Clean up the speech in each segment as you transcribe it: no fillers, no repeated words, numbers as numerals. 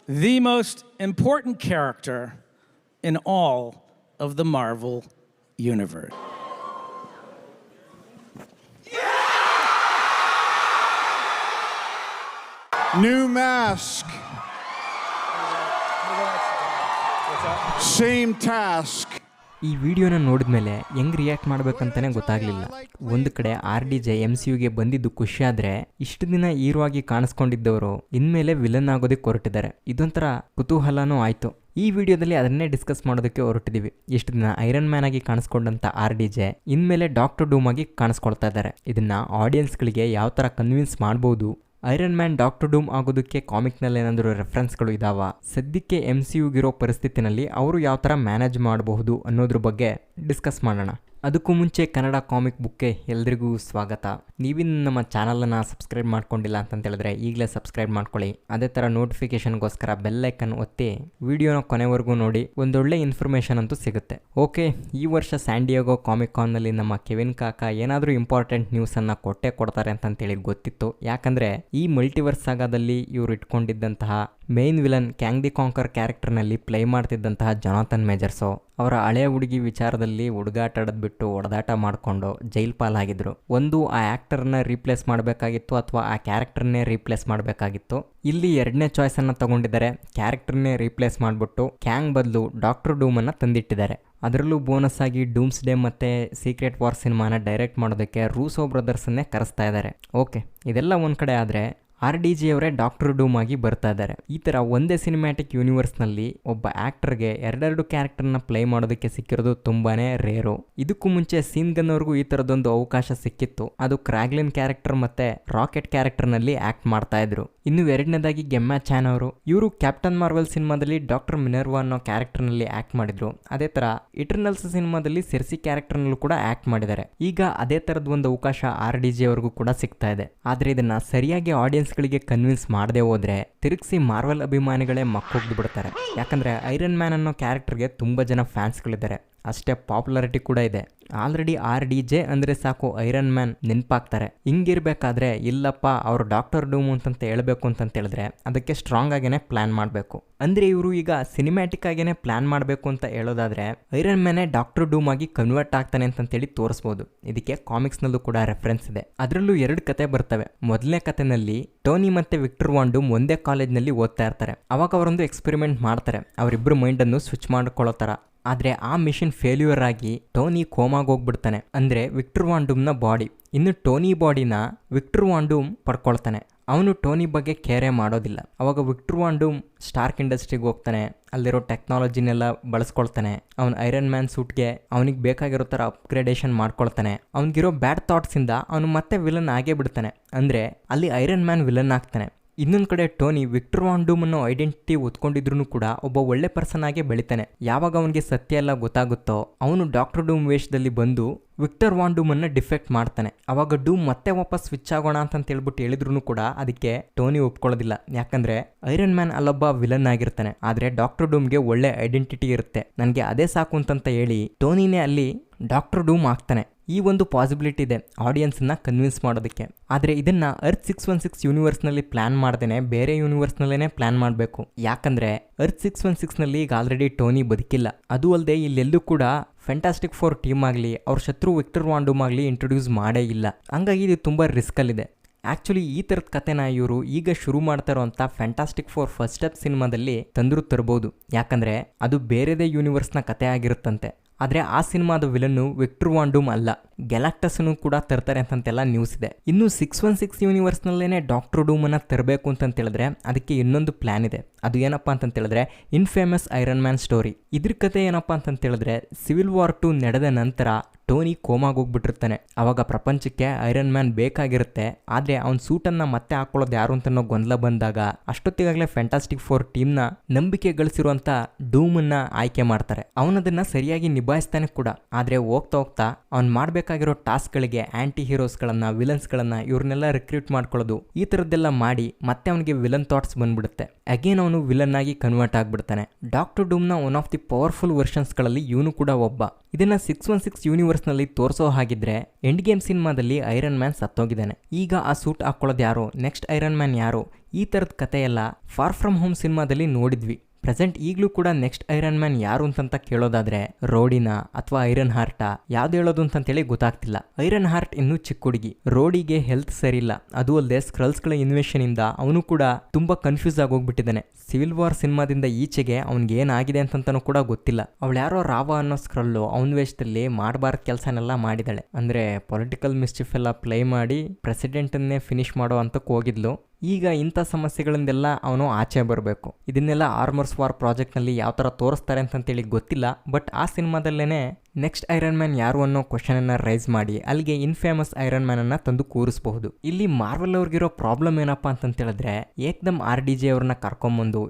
the most important character in all of the Marvel universe. New mask. Same task. ಈ ವಿಡಿಯೋನ ನೋಡಿದ್ಮೇಲೆ ಹೆಂಗ್ react ಮಾಡ್ಬೇಕಂತಾನೆ ಗೊತ್ತಾಗ್ಲಿಲ್ಲ. ಒಂದು ಕಡೆ RDJ MCUಗೆ ಬಂದಿದ್ದು ಖುಷಿ ಆದ್ರೆ, ಇಷ್ಟು ದಿನ ಹೀರೋ ಆಗಿ ಕಾಣಿಸ್ಕೊಂಡಿದ್ದವರು ಇನ್ಮೇಲೆ ವಿಲನ್ ಆಗೋದಕ್ಕೆ ಹೊರಟಿದ್ದಾರೆ. ಇದೊಂಥರ ಕುತೂಹಲನೂ ಆಯ್ತು. ಈ ವಿಡಿಯೋದಲ್ಲಿ ಅದನ್ನೇ ಡಿಸ್ಕಸ್ ಮಾಡೋದಕ್ಕೆ ಹೊರಟಿದೀವಿ. ಇಷ್ಟು ದಿನ ಐರನ್ ಮ್ಯಾನ್ ಆಗಿ ಕಾಣಿಸ್ಕೊಂಡಂತ RDJ ಇನ್ಮೇಲೆ ಡಾಕ್ಟರ್ ಡೂಮ್ ಆಗಿ ಕಾಣಿಸ್ಕೊಳ್ತಾ ಇದ್ದಾರೆ. ಇದನ್ನ ಆಡಿಯನ್ಸ್ಗಳಿಗೆ ಯಾವ ತರ ಕನ್ವಿನ್ಸ್ ಮಾಡ್ಬೋದು, ಐರನ್ ಮ್ಯಾನ್ ಡಾಕ್ಟರ್ ಡೂಮ್ ಆಗೋದಕ್ಕೆ ಕಾಮಿಕ್ನಲ್ಲಿ ಏನಾದರೂ ರೆಫರೆನ್ಸ್ಗಳು ಇದಾವ, ಸದ್ಯಕ್ಕೆ MCUಗಿರೋ ಪರಿಸ್ಥಿತಿನಲ್ಲಿ ಅವರು ಯಾವ ಥರ ಮ್ಯಾನೇಜ್ ಮಾಡಬಹುದು ಅನ್ನೋದ್ರ ಬಗ್ಗೆ ಡಿಸ್ಕಸ್ ಮಾಡೋಣ. ಅದಕ್ಕೂ ಮುಂಚೆ ಕನ್ನಡ ಕಾಮಿಕ್ ಬುಕ್ಗೆ ಎಲ್ರಿಗೂ ಸ್ವಾಗತ. ನೀವಿನ್ನು ನಮ್ಮ ಚಾನಲನ್ನು ಸಬ್ಸ್ಕ್ರೈಬ್ ಮಾಡ್ಕೊಂಡಿಲ್ಲ ಅಂತ ಹೇಳಿದ್ರೆ ಈಗಲೇ ಸಬ್ಸ್ಕ್ರೈಬ್ ಮಾಡ್ಕೊಳ್ಳಿ. ಅದೇ ಥರ ನೋಟಿಫಿಕೇಶನ್ಗೋಸ್ಕರ ಬೆಲ್ ಐಕನ್ ಒತ್ತಿ ವಿಡಿಯೋನ ಕೊನೆವರೆಗೂ ನೋಡಿ, ಒಂದೊಳ್ಳೆ ಇನ್ಫಾರ್ಮೇಷನ್ ಅಂತೂ ಸಿಗುತ್ತೆ. ಓಕೆ, ಈ ವರ್ಷ ಸ್ಯಾನ್ಡಿಯಾಗೋ ಕಾಮಿಕ್ ಕಾನ್ನಲ್ಲಿ ನಮ್ಮ ಕೆವಿನ್ ಕಾಕ ಏನಾದರೂ ಇಂಪಾರ್ಟೆಂಟ್ ನ್ಯೂಸನ್ನು ಕೊಡ್ತಾರೆ ಅಂತಂತೇಳಿ ಗೊತ್ತಿತ್ತು. ಯಾಕಂದರೆ ಈ ಮಲ್ಟಿವರ್ಸ್ ಸಾಗಾದಲ್ಲಿ ಇವರು ಇಟ್ಕೊಂಡಿದ್ದಂತಹ main villain Kang the Conqueror ಕ್ಯಾರೆಕ್ಟರ್ನಲ್ಲಿ ಪ್ಲೇ ಮಾಡ್ತಿದ್ದಂತಹ ಜೊನಾಥನ್ ಮೇಜರ್ಸೋ ಅವರ ಹಳೆಯ ಹುಡುಗಿ ವಿಚಾರದಲ್ಲಿ ಹುಡುಗಾಟಾಡದ್ ಬಿಟ್ಟು ಹೊಡೆದಾಟ ಮಾಡಿಕೊಂಡು ಜೈಲ್ ಪಾಲಾಗಿದ್ರು. ಒಂದು ಆ ಆ್ಯಕ್ಟರ್ನ ರೀಪ್ಲೇಸ್ ಮಾಡಬೇಕಾಗಿತ್ತು ಅಥವಾ ಆ ಕ್ಯಾರೆಕ್ಟರ್ನೇ ರೀಪ್ಲೇಸ್ ಮಾಡಬೇಕಾಗಿತ್ತು. ಇಲ್ಲಿ ಎರಡನೇ ಚಾಯ್ಸನ್ನು ತಗೊಂಡಿದ್ದಾರೆ. ಕ್ಯಾರೆಕ್ಟರ್ನೇ ರೀಪ್ಲೇಸ್ ಮಾಡಿಬಿಟ್ಟು ಕ್ಯಾಂಗ್ ಬದಲು ಡಾಕ್ಟರ್ ಡೂಮನ್ನು ತಂದಿಟ್ಟಿದ್ದಾರೆ. ಅದರಲ್ಲೂ ಬೋನಸ್ ಆಗಿ ಡೂಮ್ಸ್ ಡೇ ಮತ್ತು ಸೀಕ್ರೆಟ್ ವಾರ್ ಸಿನಿಮಾನ ಡೈರೆಕ್ಟ್ ಮಾಡೋದಕ್ಕೆ ರೂಸೋ ಬ್ರದರ್ಸನ್ನೇ ಕರೆಸ್ತಾ ಇದ್ದಾರೆ. ಓಕೆ, ಇದೆಲ್ಲ ಒಂದು ಕಡೆ ಆದರೆ RDJ ಅವರೇ ಡಾಕ್ಟರ್ ಡೂಮ್ ಆಗಿ ಬರ್ತಾ ಇದ್ದಾರೆ. ಈ ಥರ ಒಂದೇ ಸಿನಿಮ್ಯಾಟಿಕ್ ಯೂನಿವರ್ಸ್ನಲ್ಲಿ ಒಬ್ಬ ಆ್ಯಕ್ಟರ್ಗೆ ಎರಡೆರಡು ಕ್ಯಾರೆಕ್ಟರ್ನ ಪ್ಲೇ ಮಾಡೋದಕ್ಕೆ ಸಿಕ್ಕಿರೋದು ತುಂಬಾನೇ ರೇರು. ಇದಕ್ಕೂ ಮುಂಚೆ ಸೀನ್ ಗನ್ ಅವ್ರಿಗೂ ಈ ಥರದೊಂದು ಅವಕಾಶ ಸಿಕ್ಕಿತ್ತು. ಅದು ಕ್ರಾಗ್ಲಿನ್ ಕ್ಯಾರೆಕ್ಟರ್ ಮತ್ತೆ ರಾಕೆಟ್ ಕ್ಯಾರೆಕ್ಟರ್ನಲ್ಲಿ ಆ್ಯಕ್ಟ್ ಮಾಡ್ತಾ ಇದ್ರು. ಇನ್ನು ಎರಡನೇದಾಗಿ ಗೆಮ್ಮಾ ಚಾನ್ ಅವರು, ಇವರು ಕ್ಯಾಪ್ಟನ್ ಮಾರ್ವೆಲ್ ಸಿನಿಮಾದಲ್ಲಿ ಡಾಕ್ಟರ್ ಮಿನರ್ವಾ ಅನ್ನೋ ಕ್ಯಾರೆಕ್ಟರ್ನಲ್ಲಿ ಆ್ಯಕ್ಟ್ ಮಾಡಿದ್ರು. ಅದೇ ಥರ ಇಟರ್ನಲ್ಸ್ ಸಿನಿಮಾದಲ್ಲಿ ಸೆರ್ಸಿ ಕ್ಯಾರೆಕ್ಟರ್ನಲ್ಲೂ ಕೂಡ ಆ್ಯಕ್ಟ್ ಮಾಡಿದ್ದಾರೆ. ಈಗ ಅದೇ ಥರದ ಒಂದು ಅವಕಾಶ RDJ ಅವ್ರಿಗೂ ಕೂಡ ಸಿಗ್ತಾ ಇದೆ. ಆದರೆ ಇದನ್ನ ಸರಿಯಾಗಿ ಆಡಿಯನ್ಸ್ಗಳಿಗೆ ಕನ್ವಿನ್ಸ್ ಮಾಡದೆ ಹೋದ್ರೆ ತಿರುಗಿಸಿ ಮಾರ್ವೆಲ್ ಅಭಿಮಾನಿಗಳೇ ಮಕ್ಕೋಗ್ದು ಬಿಡ್ತಾರೆ. ಯಾಕಂದ್ರೆ ಐರನ್ ಮ್ಯಾನ್ ಅನ್ನೋ ಕ್ಯಾರೆಕ್ಟರ್ಗೆ ತುಂಬ ಜನ ಫ್ಯಾನ್ಸ್ಗಳಿದ್ದಾರೆ, ಅಷ್ಟೇ ಪಾಪ್ಯುಲಾರಿಟಿ ಕೂಡ ಇದೆ. ಆಲ್ರೆಡಿ RDJ ಅಂದರೆ ಸಾಕು ಐರನ್ ಮ್ಯಾನ್ ನೆನಪಾಗ್ತಾರೆ. ಹಿಂಗಿರ್ಬೇಕಾದ್ರೆ ಇಲ್ಲಪ್ಪ ಅವರು ಡಾಕ್ಟರ್ ಡೂಮ್ ಅಂತಂತ ಹೇಳ್ಬೇಕು ಅಂತಂತ ಹೇಳಿದ್ರೆ ಅದಕ್ಕೆ ಸ್ಟ್ರಾಂಗ್ ಆಗೇನೆ ಪ್ಲಾನ್ ಮಾಡಬೇಕು. ಅಂದರೆ ಇವರು ಈಗ ಸಿನಿಮ್ಯಾಟಿಕ್ ಆಗೇನೆ ಪ್ಲಾನ್ ಮಾಡಬೇಕು ಅಂತ ಹೇಳೋದಾದ್ರೆ ಐರನ್ ಮ್ಯಾನೇ ಡಾಕ್ಟರ್ ಡೂಮ್ ಆಗಿ ಕನ್ವರ್ಟ್ ಆಗ್ತಾನೆ ಅಂತೇಳಿ ತೋರಿಸ್ಬೋದು. ಇದಕ್ಕೆ ಕಾಮಿಕ್ಸ್ನಲ್ಲೂ ಕೂಡ ರೆಫರೆನ್ಸ್ ಇದೆ. ಅದರಲ್ಲೂ ಎರಡು ಕತೆ ಬರ್ತವೆ. ಮೊದಲನೇ ಕತೆನಲ್ಲಿ ಟೋನಿ ಮತ್ತೆ ವಿಕ್ಟರ್ ವಾನ್ ಡೂಮ್ ಒಂದೇ ಕಾಲೇಜ್ನಲ್ಲಿ ಓದ್ತಾ ಇರ್ತಾರೆ. ಅವಾಗ ಅವರೊಂದು ಎಕ್ಸ್ಪೆರಿಮೆಂಟ್ ಮಾಡ್ತಾರೆ, ಅವರಿಬ್ಬರು ಮೈಂಡನ್ನು ಸ್ವಿಚ್ ಮಾಡ್ಕೊಳ್ಳೋ ಥರ. ಆದರೆ ಆ ಮಿಷನ್ ಫೇಲ್ಯೂರ್ ಆಗಿ ಟೋನಿ ಕೋಮಾಗಿ ಹೋಗ್ಬಿಡ್ತಾನೆ, ಅಂದರೆ ವಿಕ್ಟರ್ ವಾನ್ ಡೂಮ್ನ ಬಾಡಿ. ಇನ್ನು ಟೋನಿ ಬಾಡಿನ ವಿಕ್ಟರ್ ವಾನ್ ಡೂಮ್ ಪಡ್ಕೊಳ್ತಾನೆ. ಅವನು ಟೋನಿ ಬಗ್ಗೆ ಕೇರೇ ಮಾಡೋದಿಲ್ಲ. ಅವಾಗ ವಿಕ್ಟರ್ ವಾನ್ ಡೂಮ್ ಸ್ಟಾರ್ಕ್ ಇಂಡಸ್ಟ್ರಿಗೆ ಹೋಗ್ತಾನೆ, ಅಲ್ಲಿರೋ ಟೆಕ್ನಾಲಜಿನೆಲ್ಲ ಬಳಸ್ಕೊಳ್ತಾನೆ. ಅವ್ನು ಐರನ್ ಮ್ಯಾನ್ ಸೂಟ್ಗೆ ಅವನಿಗೆ ಬೇಕಾಗಿರೋ ಥರ ಅಪ್ಗ್ರೇಡೇಷನ್ ಮಾಡ್ಕೊಳ್ತಾನೆ. ಅವ್ನಿಗಿರೋ ಬ್ಯಾಡ್ ಥಾಟ್ಸಿಂದ ಅವನು ಮತ್ತೆ ವಿಲನ್ ಆಗೇ ಬಿಡ್ತಾನೆ, ಅಂದರೆ ಅಲ್ಲಿ ಐರನ್ ಮ್ಯಾನ್ ವಿಲನ್ ಆಗ್ತಾನೆ. ಇನ್ನೊಂದು ಕಡೆ ಟೋನಿ ವಿಕ್ಟರ್ ವಾನ್ ಡೂಮ್ ಅನ್ನೋ ಐಡೆಂಟಿಟಿ ಒತ್ಕೊಂಡಿದ್ರು ಕೂಡ ಒಬ್ಬ ಒಳ್ಳೆ ಪರ್ಸನ್ ಆಗೇ ಬೆಳಿತಾನೆ. ಯಾವಾಗ ಅವನಿಗೆ ಸತ್ಯ ಎಲ್ಲ ಗೊತ್ತಾಗುತ್ತೋ ಅವನು ಡಾಕ್ಟರ್ ಡೂಮ್ ವೇಷದಲ್ಲಿ ಬಂದು ವಿಕ್ಟರ್ ವಾನ್ ಡೂಮ್ ಅನ್ನ ಡಿಫೆಕ್ಟ್ ಮಾಡ್ತಾನೆ. ಅವಾಗ ಡೂಮ್ ಮತ್ತೆ ವಾಪಸ್ ಸ್ವಿಚ್ ಆಗೋಣ ಅಂತ ಹೇಳ್ಬಿಟ್ಟು ಹೇಳಿದ್ರು ಕೂಡ ಅದಕ್ಕೆ ಟೋನಿ ಒಪ್ಕೊಳ್ಳೋದಿಲ್ಲ. ಯಾಕಂದ್ರೆ ಐರನ್ ಮ್ಯಾನ್ ಅಲ್ಲೊಬ್ಬ ವಿಲನ್ ಆಗಿರ್ತಾನೆ, ಆದ್ರೆ ಡಾಕ್ಟರ್ ಡೂಮ್ಗೆ ಒಳ್ಳೆ ಐಡೆಂಟಿಟಿ ಇರುತ್ತೆ, ನನಗೆ ಅದೇ ಸಾಕು ಅಂತಂತ ಹೇಳಿ ಟೋನಿನೇ ಅಲ್ಲಿ ಡಾಕ್ಟರ್ ಡೂಮ್ ಆಗ್ತಾನೆ. ಈ ಒಂದು ಪಾಸಿಬಿಲಿಟಿ ಇದೆ ಆಡಿಯನ್ಸನ್ನ ಕನ್ವಿನ್ಸ್ ಮಾಡೋದಕ್ಕೆ. ಆದರೆ ಇದನ್ನ ಅರ್ತ್ 616 ಯೂನಿವರ್ಸ್ನಲ್ಲಿ ಪ್ಲಾನ್ ಮಾಡ್ದೇನೆ ಬೇರೆ ಯೂನಿವರ್ಸ್ನಲ್ಲೇ ಪ್ಲಾನ್ ಮಾಡಬೇಕು. ಯಾಕಂದ್ರೆ ಅರ್ತ್ 616ನಲ್ಲಿ ಈಗ ಆಲ್ರೆಡಿ ಟೋನಿ ಬದುಕಿಲ್ಲ. ಅದು ಅಲ್ಲದೆ ಇಲ್ಲೆಲ್ಲೂ ಕೂಡ ಫ್ಯಾಂಟಾಸ್ಟಿಕ್ ಫೋರ್ ಟೀಮ್ ಆಗಲಿ ಅವ್ರ ಶತ್ರು ವಿಕ್ಟರ್ ವಾನ್ ಡೂಮ್ ಆಗಲಿ ಇಂಟ್ರೊಡ್ಯೂಸ್ ಮಾಡೇ ಇಲ್ಲ. ಹಂಗಾಗಿ ಇದು ತುಂಬ ರಿಸ್ಕಲ್ಲಿದೆ. ಆ್ಯಕ್ಚುಲಿ ಈ ಥರದ ಕತೆನ ಇವರು ಈಗ ಶುರು ಮಾಡ್ತಾ ಇರೋಂಥ ಫ್ಯಾಂಟಾಸ್ಟಿಕ್ ಫೋರ್ ಫಸ್ಟ್ ಸ್ಟೆಪ್ ಸಿನಿಮಾದಲ್ಲಿ ತಂದರೂ ತರ್ಬೋದು. ಯಾಕಂದರೆ ಅದು ಬೇರೆದೇ ಯೂನಿವರ್ಸ್ನ ಕತೆ ಆಗಿರುತ್ತಂತೆ. ಆದರೆ ಆ ಸಿನಿಮಾದ ವಿಲನ್ನು ವಿಕ್ಟರ್ ವಾನ್ ಡೂಮ್ ಅಲ್ಲ, ಗ್ಯಾಲಾಕ್ಟಸ್ನು ಕೂಡ ತರ್ತಾರೆ ಅಂತಂತೆಲ್ಲ ನ್ಯೂಸ್ ಇದೆ. ಇನ್ನು 616 ಯೂನಿವರ್ಸ್ನಲ್ಲೇ ಡಾಕ್ಟರ್ ಡೂಮನ್ನು ತರಬೇಕು ಅಂತ ಹೇಳಿದ್ರೆ ಅದಕ್ಕೆ ಇನ್ನೊಂದು ಪ್ಲಾನ್ ಇದೆ. ಅದು ಏನಪ್ಪ ಅಂತ ಹೇಳಿದ್ರೆ ಇನ್ಫೇಮಸ್ ಐರನ್ ಮ್ಯಾನ್ ಸ್ಟೋರಿ. ಇದ್ರ ಕತೆ ಏನಪ್ಪ ಅಂತ ಹೇಳಿದ್ರೆ ಸಿವಿಲ್ ವಾರ್ 2 ನಡೆದ ನಂತರ ಟೋನಿ ಕೋಮಾಗಿ ಹೋಗ್ಬಿಟ್ಟಿರ್ತಾನೆ. ಅವಾಗ ಪ್ರಪಂಚಕ್ಕೆ ಐರನ್ ಮ್ಯಾನ್ ಬೇಕಾಗಿರುತ್ತೆ, ಆದರೆ ಅವ್ನ ಸೂಟನ್ನು ಮತ್ತೆ ಹಾಕೊಳ್ಳೋದು ಯಾರು ಅಂತ ಗೊಂದಲ ಬಂದಾಗ ಅಷ್ಟೊತ್ತಿಗಾಗಲೇ ಫ್ಯಾಂಟಾಸ್ಟಿಕ್ ಫೋರ್ ಟೀಮ್ನ ನಂಬಿಕೆ ಗಳಿಸಿರುವಂಥ ಡೂಮನ್ನ ಆಯ್ಕೆ ಮಾಡ್ತಾರೆ. ಅವನದನ್ನ ಸರಿಯಾಗಿ ನಿಭಾಯಿಸ್ತಾನೆ ಕೂಡ. ಆದರೆ ಹೋಗ್ತಾ ಹೋಗ್ತಾ ಅವ್ನು ಮಾಡಬೇಕಾಗಿರೋ ಟಾಸ್ಕ್ಗಳಿಗೆ ಆಂಟಿ ಹೀರೋಸ್ಗಳನ್ನ ವಿಲನ್ಸ್ಗಳನ್ನ ಇವ್ರನ್ನೆಲ್ಲ ರಿಕ್ರೂಟ್ ಮಾಡ್ಕೊಳ್ಳೋದು ಈ ಥರದ್ದೆಲ್ಲ ಮಾಡಿ ಮತ್ತೆ ಅವನಿಗೆ ವಿಲನ್ ಥಾಟ್ಸ್ ಬಂದ್ಬಿಡುತ್ತೆ. ಅಗೇನ್ ಅವನು ವಿಲನ್ ಆಗಿ ಕನ್ವರ್ಟ್ ಆಗ್ಬಿಡ್ತಾನೆ. ಡಾಕ್ಟರ್ ಡೂಮ್ನ ಒನ್ ಆಫ್ ದಿ ಪವರ್ಫುಲ್ ವರ್ಷನ್ಸ್ಗಳಲ್ಲಿ ಇವನು ಕೂಡ ಒಬ್ಬ. ಇದನ್ನ 616 ಯೂನಿವರ್ಸ್ನಲ್ಲಿ ತೋರಿಸೋ ಹಾಗಿದ್ರೆ ಎಂಡ್ ಗೇಮ್ ಸಿನಿಮಾದಲ್ಲಿ ಐರನ್ ಮ್ಯಾನ್ ಸತ್ತೋಗಿದ್ದಾನೆ. ಈಗ ಆ ಸೂಟ್ ಹಾಕೊಳ್ಳೋದು ಯಾರು, ನೆಕ್ಸ್ಟ್ ಐರನ್ ಮ್ಯಾನ್ ಯಾರು, ಈ ಥರದ ಕತೆ ಎಲ್ಲ ಫಾರ್ ಫ್ರಮ್ ಹೋಮ್ ಸಿನಿಮಾದಲ್ಲಿ ನೋಡಿದ್ವಿ. ಪ್ರೆಸೆಂಟ್ ಈಗಲೂ ಕೂಡ ನೆಕ್ಸ್ಟ್ ಐರನ್ ಮ್ಯಾನ್ ಯಾರು ಅಂತಂತ ಕೇಳೋದಾದ್ರೆ ರೋಡಿನ ಅಥವಾ ಐರನ್ ಹಾರ್ಟಾ ಯಾವ್ದು ಹೇಳೋದು ಅಂತಂತೇಳಿ ಗೊತ್ತಾಗ್ತಿಲ್ಲ. ಐರನ್ ಹಾರ್ಟ್ ಇನ್ನೂ ಚಿಕ್ಕ ಹುಡುಗಿ, ರೋಡಿಗೆ ಹೆಲ್ತ್ ಸರಿ ಇಲ್ಲ, ಅದು ಅಲ್ಲದೆ ಸ್ಕ್ರಲ್ಸ್ಗಳ ಇನ್ವೆಷನ್ ಇಂದ ಅವನು ಕೂಡ ತುಂಬಾ ಕನ್ಫ್ಯೂಸ್ ಆಗೋಗ್ಬಿಟ್ಟಿದ್ದಾನೆ. ಸಿವಿಲ್ ವಾರ್ ಸಿನಿಮಾದಿಂದ ಈಚೆಗೆ ಅವ್ನಿಗೆ ಏನಾಗಿದೆ ಅಂತಂತನೂ ಕೂಡ ಗೊತ್ತಿಲ್ಲ. ಅವಳು ಯಾರೋ ರಾವ ಅನ್ನೋ ಸ್ಕ್ರಲ್ಲು ಅವನ ವೇಷದಲ್ಲಿ ಮಾಡಬಾರ್ದು ಕೆಲಸನೆಲ್ಲ ಮಾಡಿದಾಳೆ. ಅಂದ್ರೆ ಪೊಲಿಟಿಕಲ್ ಮಿಸ್ಚಿಫ್ ಎಲ್ಲ ಪ್ಲೇ ಮಾಡಿ ಪ್ರೆಸಿಡೆಂಟನ್ನೇ ಫಿನಿಶ್ ಮಾಡೋ ಅಂತಕ್ಕೆ ಹೋಗಿದ್ಲು. ಈಗ ಇಂಥ ಸಮಸ್ಯೆಗಳಿಂದೆಲ್ಲ ಅವನು ಆಚೆ ಬರಬೇಕು. ಇದನ್ನೆಲ್ಲ ಆರ್ಮರ್ಸ್ ವಾರ್ ಪ್ರಾಜೆಕ್ಟ್ನಲ್ಲಿ ಯಾವ ಥರ ತೋರಿಸ್ತಾರೆ ಅಂತಂತೇಳಿ ಗೊತ್ತಿಲ್ಲ. ಬಟ್ ಆ ಸಿನಿಮಾದಲ್ಲೇ ನೆಕ್ಸ್ಟ್ ಐರನ್ ಮ್ಯಾನ್ ಯಾರು ಅನ್ನೋ ಕ್ವಶನನ್ನು ರೈಸ್ ಮಾಡಿ ಅಲ್ಲಿಗೆ ಇನ್ಫೇಮಸ್ ಐರನ್ ಮ್ಯಾನ್ ಅನ್ನ ತಂದು ಕೂರಿಸಬಹುದು. ಇಲ್ಲಿ ಮಾರ್ವೆಲ್ ಅವ್ರಿಗಿರೋ ಪ್ರಾಬ್ಲಮ್ ಏನಪ್ಪ ಅಂತಂತ ಹೇಳಿದ್ರೆ, ಏಕ್ದಮ್ RDJ ಅವ್ರನ್ನ ಕರ್ಕೊಂಬಂದು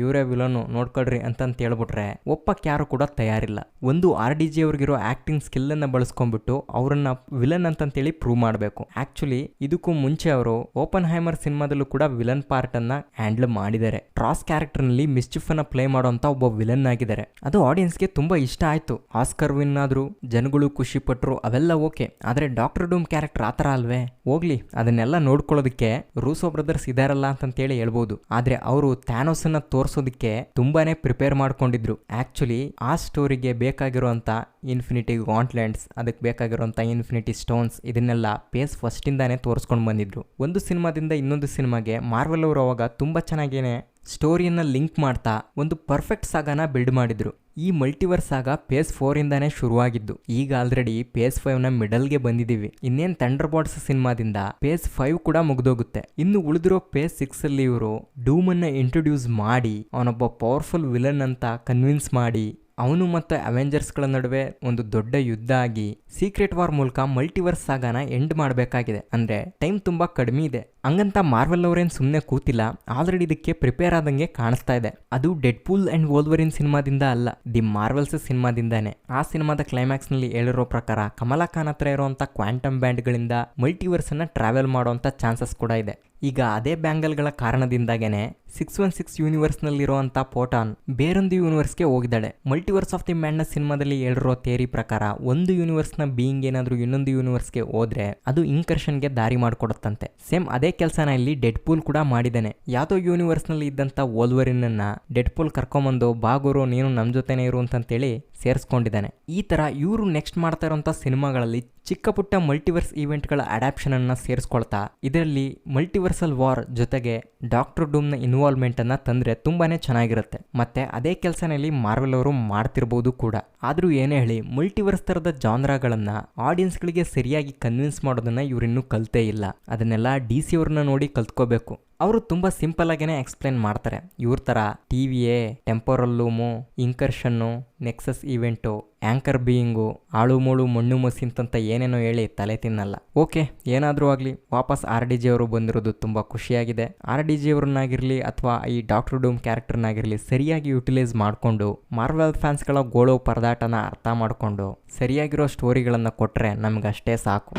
ಇವರೇ ವಿಲನ್ ನೋಡ್ಕೊಳ್ರಿ ಅಂತಂತ ಹೇಳ್ಬಿಟ್ರೆ ಒಪ್ಪಕ್ಕೆ ಯಾರು ಕೂಡ ತಯಾರಿಲ್ಲ. ಒಂದು RDJ ಅವ್ರಿಗಿರೋ ಆಕ್ಟಿಂಗ್ ಸ್ಕಿಲ್ ಅನ್ನ ಬಳಸ್ಕೊಂಡ್ಬಿಟ್ಟು ಅವ್ರನ್ನ ವಿಲನ್ ಅಂತಂತೇಳಿ ಪ್ರೂವ್ ಮಾಡಬೇಕು. ಆಕ್ಚುಲಿ ಇದಕ್ಕೂ ಮುಂಚೆ ಅವರು ಓಪನ್ ಹೈಮರ್ ಸಿನಿಮಾದಲ್ಲೂ ಕೂಡ ವಿಲನ್ ಪಾರ್ಟ್ ಅನ್ನ ಹ್ಯಾಂಡಲ್ ಮಾಡಿದ್ದಾರೆ. ಟ್ರಾಸ್ ಕ್ಯಾರೆಕ್ಟರ್ ನಲ್ಲಿ ಮಿಸ್ಚಿಫ್ ಅನ್ನ ಪ್ಲೇ ಮಾಡುವಂತ ಒಬ್ಬ ವಿಲನ್ ಆಗಿದ್ದಾರೆ. ಅದು ಆಡಿಯನ್ಸ್ಗೆ ತುಂಬಾ ಇಷ್ಟ ಆಯ್ತು. ಆಸ್ಕರ್ ವಿನ್ ಆದ್ರು, ಜನಗಳು ಖುಷಿ ಪಟ್ರು, ಅವೆಲ್ಲ ಓಕೆ. ಆದ್ರೆ ಡಾಕ್ಟರ್ ಡೂಮ್ ಕ್ಯಾರೆಕ್ಟರ್ ಆತರ ಅಲ್ವೇ? ಹೋಗ್ಲಿ, ಅದನ್ನೆಲ್ಲ ನೋಡ್ಕೊಳ್ಳೋದಕ್ಕೆ ರೂಸೋ ಬ್ರದರ್ಸ್ ಇದಾರಲ್ಲ ಅಂತೇಳಿ ಹೇಳ್ಬೋದು. ಆದ್ರೆ ಅವರು ಥ್ಯಾನೋಸ್ ಅನ್ನ ತೋರ್ಸೋದಕ್ಕೆ ತುಂಬಾನೇ ಪ್ರಿಪೇರ್ ಮಾಡ್ಕೊಂಡಿದ್ರು. ಆಕ್ಚುಲಿ ಆ ಸ್ಟೋರಿಗೆ ಬೇಕಾಗಿರುವಂತ ಇನ್ಫಿನಿಟಿ ಗಾಂಟ್ಲೆಂಟ್ಸ್, ಅದಕ್ಕೆ ಬೇಕಾಗಿರುವಂತ ಇನ್ಫಿನಿಟಿ ಸ್ಟೋನ್ಸ್, ಇದನ್ನೆಲ್ಲ ಪೇಸ್ ಫಸ್ಟ್ ಇಂದಾನೆ ತೋರಿಸ್ಕೊಂಡು ಬಂದಿದ್ರು. ಒಂದು ಸಿನಿಮಾದಿಂದ ಇನ್ನೊಂದು ಸಿನಿಮಾಗೆ ಮಾರ್ವೆಲ್ ಅವರು ಅವಾಗ ತುಂಬಾ ಚೆನ್ನಾಗೇನೆ ಸ್ಟೋರಿಯನ್ನ ಲಿಂಕ್ ಮಾಡ್ತಾ ಒಂದು ಪರ್ಫೆಕ್ಟ್ ಸಾಗನ ಬಿಲ್ಡ್ ಮಾಡಿದ್ರು. ಈ ಮಲ್ಟಿವರ್ಸ್ ಸಾಗ ಪೇಸ್ 4 ಇಂದಾನೆ ಶುರುವಾಗಿದ್ದು, ಈಗ ಆಲ್ರೆಡಿ ಪೇಸ್ 5 ನ ಮಿಡಲ್ಗೆ ಬಂದಿದ್ದೀವಿ. ಇನ್ನೇನ್ ಥಂಡರ್ ಬಾಲ್ಟ್ಸ್ ಸಿನಿಮಾದಿಂದ ಪೇಸ್ 5 ಕೂಡ ಮುಗ್ದೋಗುತ್ತೆ. ಇನ್ನು ಉಳಿದಿರೋ ಪೇಸ್ 6 ಅಲ್ಲಿ ಇವರು ಡೂಮ್ ಅನ್ನ ಇಂಟ್ರೊಡ್ಯೂಸ್ ಮಾಡಿ ಅವನೊಬ್ಬ ಪವರ್ಫುಲ್ ವಿಲನ್ ಅಂತ ಕನ್ವಿನ್ಸ್ ಮಾಡಿ ಅವನು ಮತ್ತು ಅವೆಂಜರ್ಸ್ಗಳ ನಡುವೆ ಒಂದು ದೊಡ್ಡ ಯುದ್ಧ ಆಗಿ ಸೀಕ್ರೆಟ್ ವಾರ್ ಮೂಲಕ ಮಲ್ಟಿವರ್ಸ್ ಸಾಗನ ಎಂಡ್ ಮಾಡಬೇಕಾಗಿದೆ. ಅಂದ್ರೆ ಟೈಮ್ ತುಂಬಾ ಕಡಿಮೆ ಇದೆ. ಹಂಗಂತ ಮಾರ್ವೆಲ್ ಅವರೇನು ಸುಮ್ಮನೆ ಕೂತಿಲ್ಲ, ಆಲ್ರೆಡಿ ಇದಕ್ಕೆ ಪ್ರಿಪೇರ್ ಆದಂಗೆ ಕಾಣಿಸ್ತಾ ಇದೆ. ಅದು ಡೆಡ್ ಪೂಲ್ ಅಂಡ್ ವೋಲ್ವರಿನ್ ಸಿನಿಮಾದಿಂದ ಅಲ್ಲ, ದಿ ಮಾರ್ವೆಲ್ಸ್ ಸಿನಿಮಾದಿಂದಾನೆ. ಆ ಸಿನಿಮಾದ ಕ್ಲೈಮ್ಯಾಕ್ಸ್ ನಲ್ಲಿ ಹೇಳಿರೋ ಪ್ರಕಾರ ಕಮಲಾ ಖಾನ್ ಹತ್ರ ಇರುವಂತ ಕ್ವಾಂಟಮ್ ಬ್ಯಾಂಡ್ಗಳಿಂದ ಮಲ್ಟಿವರ್ಸ್ ಅನ್ನ ಟ್ರಾವೆಲ್ ಮಾಡುವಂತ ಚಾನ್ಸಸ್ ಕೂಡ ಇದೆ. ಈಗ ಅದೇ ಬ್ಯಾಂಗಲ್ಗಳ ಕಾರಣದಿಂದಾಗೇನೆ 616 ಯೂನಿವರ್ಸ್ ನಲ್ಲಿರುವಂತ ಫೋಟಾನ್ ಬೇರೊಂದು ಯೂನಿವರ್ಸ್ಗೆ ಹೋಗಿದ್ದಾಳೆ. ಮಲ್ಟಿವರ್ಸ್ ಆಫ್ ದಿ ಮ್ಯಾಡ್ನೆಸ್ ಸಿನಿಮಾದಲ್ಲಿ ಹೇಳಿರೋ ಥಿಯರಿ ಪ್ರಕಾರ ಒಂದು ಯೂನಿವರ್ಸ್ ನ ಬೀಯಿಂಗ್ ಏನಾದ್ರೂ ಇನ್ನೊಂದು ಯೂನಿವರ್ಸ್ಗೆ ಹೋದ್ರೆ ಅದು ಇನ್ಕರ್ಷನ್ಗೆ ದಾರಿ ಮಾಡಿಕೊಡುತ್ತಂತೆ. ಸೇಮ್ ಅದೇ ಕೆಲಸನ ಇಲ್ಲಿ ಡೆಡ್ ಪೂಲ್ ಕೂಡ ಮಾಡಿದ್ದಾನೆ. ಯಾವ್ದೋ ಯೂನಿವರ್ಸ್ ನಲ್ಲಿ ಇದ್ದಂತ ವೋಲ್ವರಿನ್ ಅನ್ನ ಡೆಡ್ ಪೂಲ್ ಕರ್ಕೊಂಬಂದು ಬಾಗುರು ನೀನು ನಮ್ ಜೊತೆನೆ ಇರು ಅಂತೇಳಿ ಸೇರಿಸ್ಕೊಂಡಿದ್ದಾನೆ. ಈ ತರ ಇವರು ನೆಕ್ಸ್ಟ್ ಮಾಡ್ತಾ ಇರುವಂತ ಸಿನಿಮಾಗಳಲ್ಲಿ ಚಿಕ್ಕ ಪುಟ್ಟ ಮಲ್ಟಿವರ್ಸ್ ಇವೆಂಟ್ಗಳ ಅಡಾಪ್ಷನ್ ಅನ್ನ ಸೇರಿಸ್ಕೊಳ್ತಾ ಇದರಲ್ಲಿ ಮಲ್ಟಿವರ್ಸಲ್ ವಾರ್ ಜೊತೆಗೆ ಡಾಕ್ಟರ್ ಡೂಮ್ ನ ಇನ್ವಾಲ್ವ್ಮೆಂಟ್ ಅನ್ನ ತಂದ್ರೆ ತುಂಬಾನೇ ಚೆನ್ನಾಗಿರುತ್ತೆ. ಮತ್ತೆ ಅದೇ ಕೆಲಸನಲ್ಲಿ ಮಾರ್ವೆಲ್ ಅವರು ಮಾಡ್ತಿರ್ಬೋದು ಕೂಡ. ಆದ್ರೂ ಏನೇ ಹೇಳಿ, ಮಲ್ಟಿವರ್ಸ್ ತರದ ಜಾನ್ರಾಗಳನ್ನ ಆಡಿಯನ್ಸ್ ಗಳಿಗೆ ಸರಿಯಾಗಿ ಕನ್ವಿನ್ಸ್ ಮಾಡೋದನ್ನ ಇವ್ರಿನ್ನೂ ಕಲ್ತೇ ಇಲ್ಲ. ಅದನ್ನೆಲ್ಲ DC ಅವ್ರನ್ನ ನೋಡಿ ಕಲ್ತ್ಕೋಬೇಕು. ಅವರು ತುಂಬಾ ಸಿಂಪಲ್ ಆಗೇನೆ ಎಕ್ಸ್ಪ್ಲೇನ್ ಮಾಡ್ತಾರೆ. ಇವ್ರ ತರ TVA, temporal loom, incursion, nexus event, anchor being, ಆಳು ಮೂಳು ಮಣ್ಣು ಮಸಿಂತಂತ ಏನೇನೋ ಹೇಳಿ ತಲೆ ತಿನ್ನಲ್ಲ. ಓಕೆ, ಏನಾದರೂ ಆಗಲಿ, ವಾಪಸ್ RDJ ಅವರು ಬಂದಿರೋದು ತುಂಬ ಖುಷಿಯಾಗಿದೆ. RDJ ಅವ್ರನ್ನಾಗಿರಲಿ ಅಥವಾ ಈ ಡಾಕ್ಟರ್ ಡೂಮ್ ಕ್ಯಾರೆಕ್ಟರ್ನಾಗಿರಲಿ ಸರಿಯಾಗಿ ಯುಟಿಲೈಸ್ ಮಾಡಿಕೊಂಡು ಮಾರ್ವೆಲ್ ಫ್ಯಾನ್ಸ್ಗಳ ಗೋಳೋ ಪರದಾಟನ ಅರ್ಥ ಮಾಡಿಕೊಂಡು ಸರಿಯಾಗಿರೋ ಸ್ಟೋರಿಗಳನ್ನು ಕೊಟ್ಟರೆ ನಮಗಷ್ಟೇ ಸಾಕು.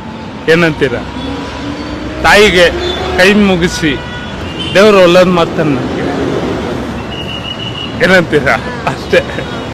ಏನಂತೀರ? ತಾಯಿಗೆ ಕೈ ಮುಗಿಸಿ ದೇವರು ಒಳ್ಳೇದು ಮಾತನ್ನ ಏನಂತೀರ? ಅಷ್ಟೇ.